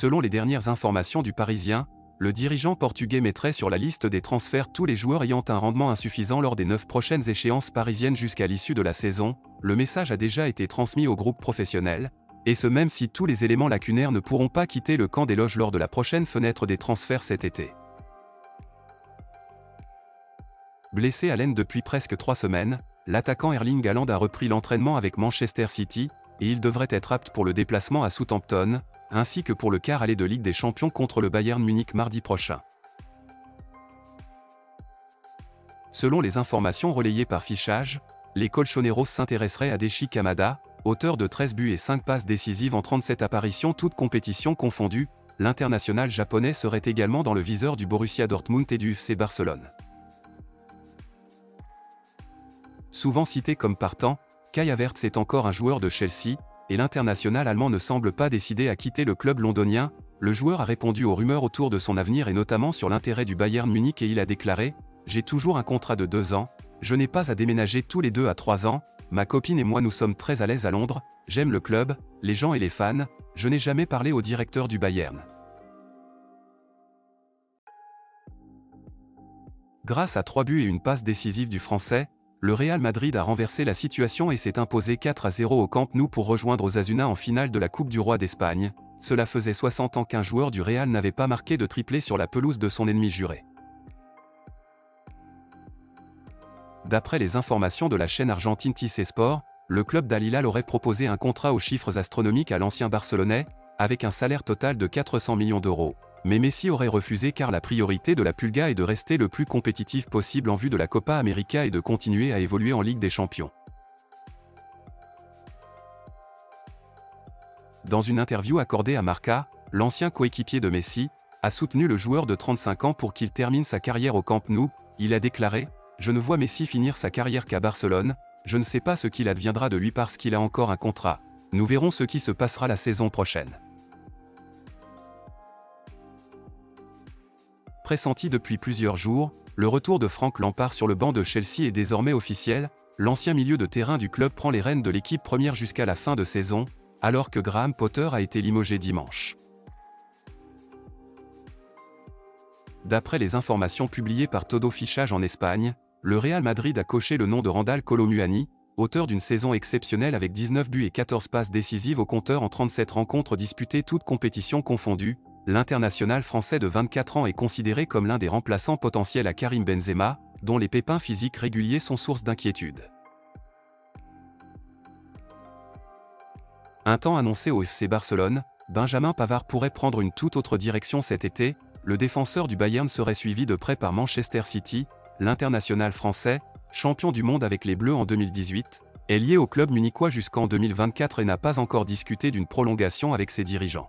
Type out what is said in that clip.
Selon les dernières informations du Parisien, le dirigeant portugais mettrait sur la liste des transferts tous les joueurs ayant un rendement insuffisant lors des 9 prochaines échéances parisiennes jusqu'à l'issue de la saison. Le message a déjà été transmis au groupe professionnel, et ce même si tous les éléments lacunaires ne pourront pas quitter le camp des loges lors de la prochaine fenêtre des transferts cet été. Blessé à l'aine depuis presque 3 semaines, l'attaquant Erling Haaland a repris l'entraînement avec Manchester City, et il devrait être apte pour le déplacement à Southampton, ainsi que pour le quart aller de Ligue des Champions contre le Bayern Munich mardi prochain. Selon les informations relayées par Fichage, les Colchoneros s'intéresseraient à Daichi Kamada, auteur de 13 buts et 5 passes décisives en 37 apparitions toutes compétitions confondues. L'international japonais serait également dans le viseur du Borussia Dortmund et du FC Barcelone. Souvent cité comme partant, Kai Havertz est encore un joueur de Chelsea, et l'international allemand ne semble pas décidé à quitter le club londonien. Le joueur a répondu aux rumeurs autour de son avenir et notamment sur l'intérêt du Bayern Munich et il a déclaré « J'ai toujours un contrat de 2 ans, je n'ai pas à déménager tous les 2 à 3 ans, ma copine et moi nous sommes très à l'aise à Londres, j'aime le club, les gens et les fans, je n'ai jamais parlé au directeur du Bayern. » Grâce à 3 buts et une passe décisive du Français, le Real Madrid a renversé la situation et s'est imposé 4-0 au Camp Nou pour rejoindre Osasuna en finale de la Coupe du Roi d'Espagne. Cela faisait 60 ans qu'un joueur du Real n'avait pas marqué de triplé sur la pelouse de son ennemi juré. D'après les informations de la chaîne argentine TIC Sport, le club d'Al Hilal aurait proposé un contrat aux chiffres astronomiques à l'ancien Barcelonais, avec un salaire total de 400 millions d'euros. Mais Messi aurait refusé car la priorité de la Pulga est de rester le plus compétitif possible en vue de la Copa América et de continuer à évoluer en Ligue des Champions. Dans une interview accordée à Marca, l'ancien coéquipier de Messi a soutenu le joueur de 35 ans pour qu'il termine sa carrière au Camp Nou. Il a déclaré « Je ne vois Messi finir sa carrière qu'à Barcelone, je ne sais pas ce qu'il adviendra de lui parce qu'il a encore un contrat. Nous verrons ce qui se passera la saison prochaine. » Pressenti depuis plusieurs jours, le retour de Frank Lampard sur le banc de Chelsea est désormais officiel. L'ancien milieu de terrain du club prend les rênes de l'équipe première jusqu'à la fin de saison, alors que Graham Potter a été limogé dimanche. D'après les informations publiées par Todo Fichage en Espagne, le Real Madrid a coché le nom de Randal Kolo Muani, auteur d'une saison exceptionnelle avec 19 buts et 14 passes décisives au compteur en 37 rencontres disputées toutes compétitions confondues. L'international français de 24 ans est considéré comme l'un des remplaçants potentiels à Karim Benzema, dont les pépins physiques réguliers sont source d'inquiétude. Un temps annoncé au FC Barcelone, Benjamin Pavard pourrait prendre une toute autre direction cet été. Le défenseur du Bayern serait suivi de près par Manchester City. L'international français, champion du monde avec les Bleus en 2018, est lié au club munichois jusqu'en 2024 et n'a pas encore discuté d'une prolongation avec ses dirigeants.